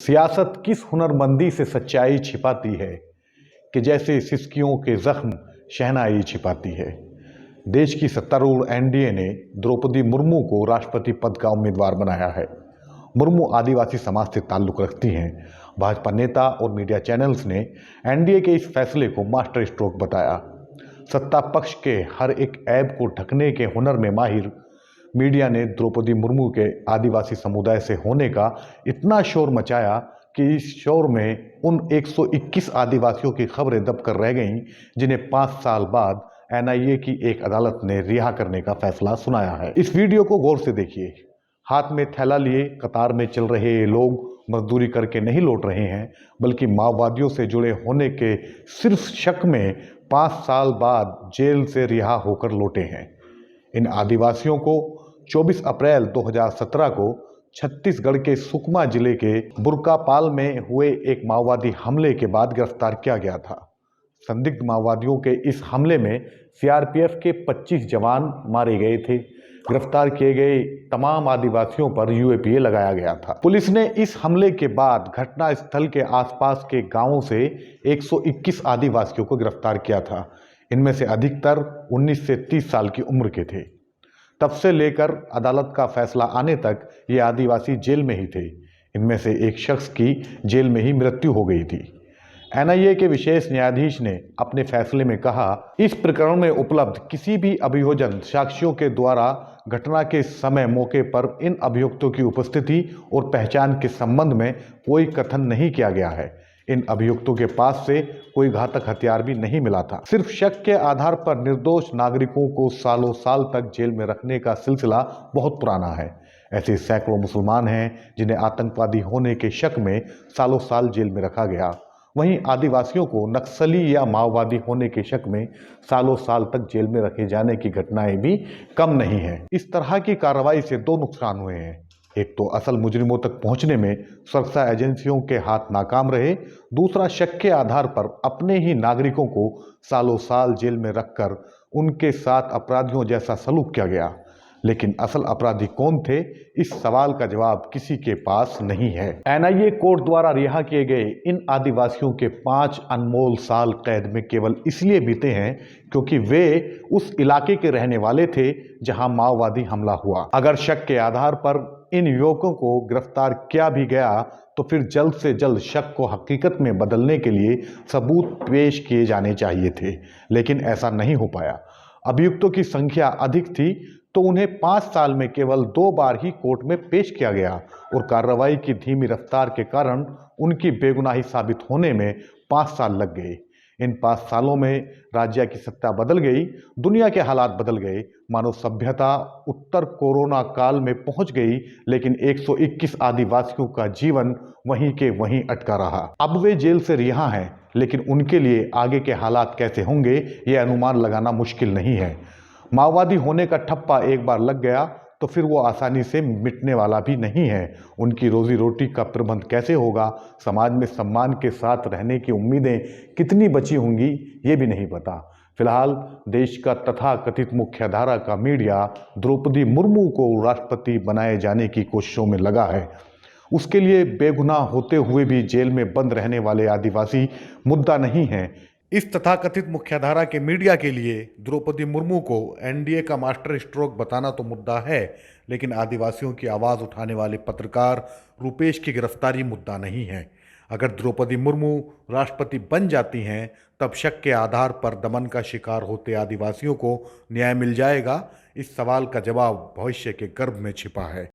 सियासत किस हुनरमंदी से सच्चाई छिपाती है कि जैसे सिसकियों के जख्म शहनाई छिपाती है। देश की सत्तारूढ़ एनडीए ने द्रौपदी मुर्मू को राष्ट्रपति पद का उम्मीदवार बनाया है। मुर्मू आदिवासी समाज से ताल्लुक रखती हैं। भाजपा नेता और मीडिया चैनल्स ने एनडीए के इस फैसले को मास्टर स्ट्रोक बताया। सत्ता पक्ष के हर एक ऐब को ढकने के हुनर में माहिर मीडिया ने द्रौपदी मुर्मू के आदिवासी समुदाय से होने का इतना शोर मचाया कि इस शोर में उन 121 आदिवासियों की खबरें दबकर रह गईं जिन्हें 5 साल बाद एनआईए की एक अदालत ने रिहा करने का फैसला सुनाया है। इस वीडियो को गौर से देखिए। हाथ में थैला लिए कतार में चल रहे ये लोग मजदूरी करके नहीं लौट रहे हैं, बल्कि माओवादियों से जुड़े होने के सिर्फ शक में 5 साल बाद जेल से रिहा होकर लौटे हैं। इन आदिवासियों को 24 अप्रैल 2017 को छत्तीसगढ़ के सुकमा जिले के बुरकापाल में हुए एक माओवादी हमले के बाद गिरफ्तार किया गया था। संदिग्ध माओवादियों के इस हमले में सीआरपीएफ के 25 जवान मारे गए थे। गिरफ्तार किए गए तमाम आदिवासियों पर यूएपीए लगाया गया था। पुलिस ने इस हमले के बाद घटना स्थल के आसपास के गांवों से 121 आदिवासियों को गिरफ्तार किया था। इनमें से अधिकतर 19 से 30 साल की उम्र के थे। तब से लेकर अदालत का फैसला आने तक ये आदिवासी जेल में ही थे। इनमें से एक शख्स की जेल में ही मृत्यु हो गई थी। एनआईए के विशेष न्यायाधीश ने अपने फैसले में कहा, इस प्रकरण में उपलब्ध किसी भी अभियोजन साक्ष्यों के द्वारा घटना के समय मौके पर इन अभियुक्तों की उपस्थिति और पहचान के संबंध में कोई कथन नहीं किया गया है। इन अभियुक्तों के पास से कोई घातक हथियार भी नहीं मिला था। सिर्फ शक के आधार पर निर्दोष नागरिकों को सालों साल तक जेल में रखने का सिलसिला बहुत पुराना है। ऐसे सैकड़ों मुसलमान हैं जिन्हें आतंकवादी होने के शक में सालों साल जेल में रखा गया। वहीं आदिवासियों को नक्सली या माओवादी होने के शक में सालों साल तक जेल में रखे जाने की घटनाएं भी कम नहीं हैं। इस तरह की कार्रवाई से 2 नुकसान हुए हैं। एक तो असल मुजरिमों तक पहुंचने में सुरक्षा एजेंसियों के हाथ नाकाम रहे। दूसरा, शक के आधार पर अपने ही नागरिकों को सालों साल जेल में रखकर उनके साथ अपराधियों जैसा सलूक किया गया। लेकिन असल अपराधी कौन थे, इस सवाल का जवाब किसी के पास नहीं है। एनआईए कोर्ट द्वारा रिहा किए गए इन आदिवासियों के 5 अनमोल साल कैद में केवल इसलिए बीते हैं क्योंकि वे उस इलाके के रहने वाले थे जहां माओवादी हमला हुआ। अगर शक के आधार पर इन युवकों को गिरफ्तार किया भी गया तो फिर जल्द से जल्द शक को हकीकत में बदलने के लिए सबूत पेश किए जाने चाहिए थे, लेकिन ऐसा नहीं हो पाया। अभियुक्तों की संख्या अधिक थी तो उन्हें 5 साल में केवल 2 बार ही कोर्ट में पेश किया गया और कार्रवाई की धीमी रफ्तार के कारण उनकी बेगुनाही साबित होने में 5 साल लग गए। इन 5 सालों में राज्य की सत्ता बदल गई, दुनिया के हालात बदल गए, मानव सभ्यता उत्तर कोरोना काल में पहुंच गई, लेकिन 121 आदिवासियों का जीवन वहीं के वहीं अटका रहा। अब वे जेल से रिहा हैं, लेकिन उनके लिए आगे के हालात कैसे होंगे ये अनुमान लगाना मुश्किल नहीं है। माओवादी होने का ठप्पा एक बार लग गया तो फिर वो आसानी से मिटने वाला भी नहीं है। उनकी रोजी रोटी का प्रबंध कैसे होगा, समाज में सम्मान के साथ रहने की उम्मीदें कितनी बची होंगी, ये भी नहीं पता। फिलहाल देश का तथाकथित मुख्यधारा का मीडिया द्रौपदी मुर्मू को राष्ट्रपति बनाए जाने की कोशिशों में लगा है। उसके लिए बेगुनाह होते हुए भी जेल में बंद रहने वाले आदिवासी मुद्दा नहीं है। इस तथाकथित मुख्यधारा के मीडिया के लिए द्रौपदी मुर्मू को एनडीए का मास्टर स्ट्रोक बताना तो मुद्दा है, लेकिन आदिवासियों की आवाज़ उठाने वाले पत्रकार रुपेश की गिरफ्तारी मुद्दा नहीं है। अगर द्रौपदी मुर्मू राष्ट्रपति बन जाती हैं तब शक के आधार पर दमन का शिकार होते आदिवासियों को न्याय मिल जाएगा? इस सवाल का जवाब भविष्य के गर्भ में छिपा है।